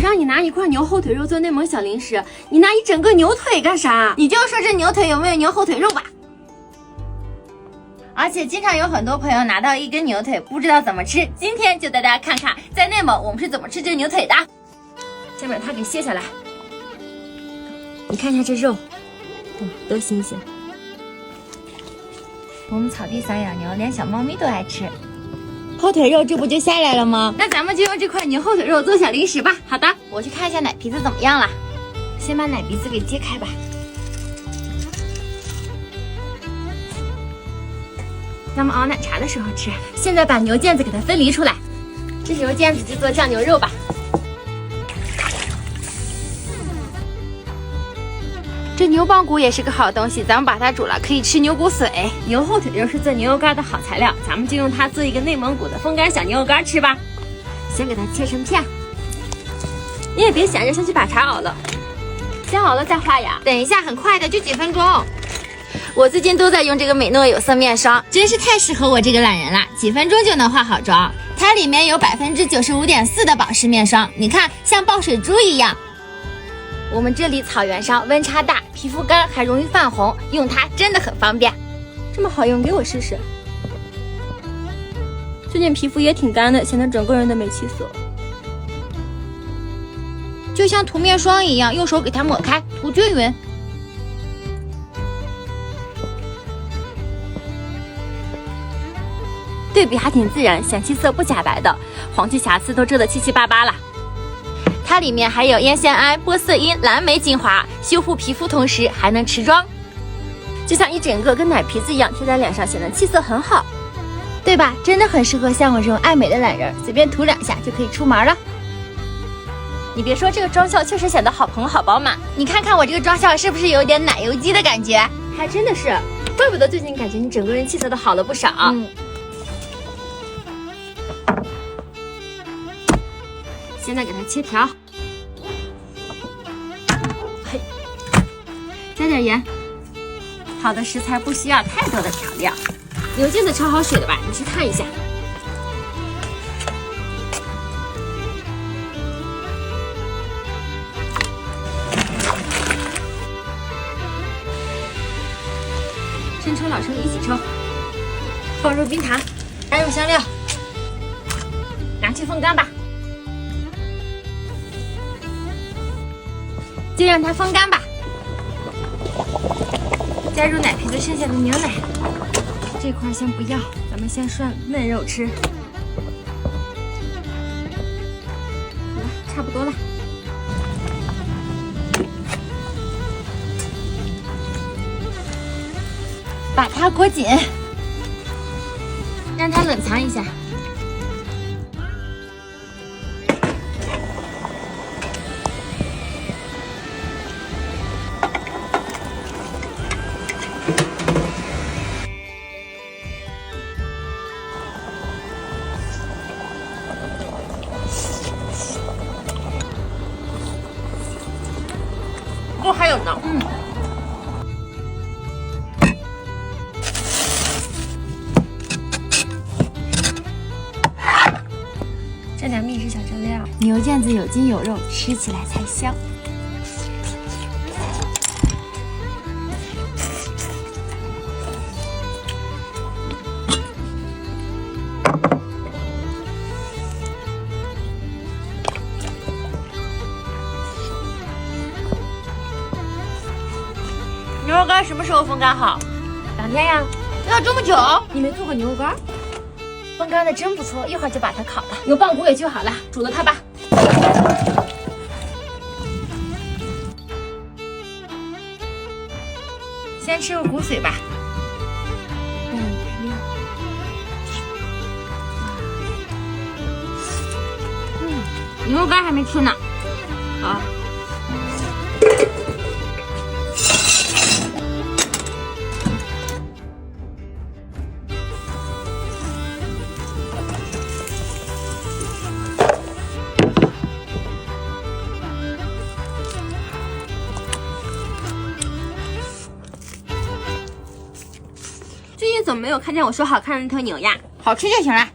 让你拿一块牛后腿肉做内蒙小零食，你拿一整个牛腿干啥？你就说这牛腿有没有牛后腿肉吧。而且经常有很多朋友拿到一根牛腿不知道怎么吃，今天就带大家看看在内蒙我们是怎么吃这牛腿的。先把它给卸下来，你看一下这肉，多新鲜。我们草地上养牛，连小猫咪都爱吃。后腿肉这不就下来了吗？那咱们就用这块牛后腿肉做小零食吧。好的，我去看一下奶皮子怎么样了。先把奶皮子给揭开吧。咱们熬奶茶的时候吃。现在把牛腱子给它分离出来，这牛腱子就做酱牛肉吧。这牛棒骨也是个好东西，咱们把它煮了可以吃牛骨髓。牛后腿肉是做牛肉干的好材料，咱们就用它做一个内蒙古的风干小牛肉干吃吧。先给它切成片，你也别闲着，先去把茶熬了，先熬了再画呀。等一下，很快的，就几分钟。我最近都在用这个美诺有色面霜，真是太适合我这个懒人了，几分钟就能化好妆。它里面有95.4%的保湿面霜，你看像爆水珠一样。我们这里草原上温差大，皮肤干还容易泛红，用它真的很方便。这么好用，给我试试。最近皮肤也挺干的，显得整个人都没气色。就像涂面霜一样，用手给它抹开，涂均匀。对比还挺自然，显气色不假白的，黄区瑕疵都遮得七七八八了。它里面还有烟酰胺、玻色因、蓝莓精华，修复皮肤同时还能持妆，就像一整个跟奶皮子一样贴在脸上，显得气色很好，对吧？真的很适合像我这种爱美的懒人，随便涂2下就可以出门了。你别说，这个妆效确实显得好蓬好饱满。你看看我这个妆效是不是有点奶油肌的感觉？还真的是，怪不得最近感觉你整个人气色都好了不少。现在给它切条，嘿，加点盐。好的食材不需要太多的调料。牛腱子焯好水了吧？你去看一下。生抽、老抽一起抽，放入冰糖，加入香料，拿去风干吧。就让它风干吧。加入奶皮子剩下的牛奶，这块先不要，咱们先涮嫩肉吃。好了，差不多了。把它裹紧，让它冷藏一下。哦，还有呢。这点秘制小蘸料，牛腱子有筋有肉，吃起来才香。牛肉干什么时候风干好？2天呀。要这么久？你没做过牛肉干？风干的真不错，一会儿就把它烤了。牛棒骨也就好了，煮了它吧。先吃个骨髓吧。牛肉干还没吃呢。好。最近怎么没有看见我说好看的那头牛呀？好吃就行了。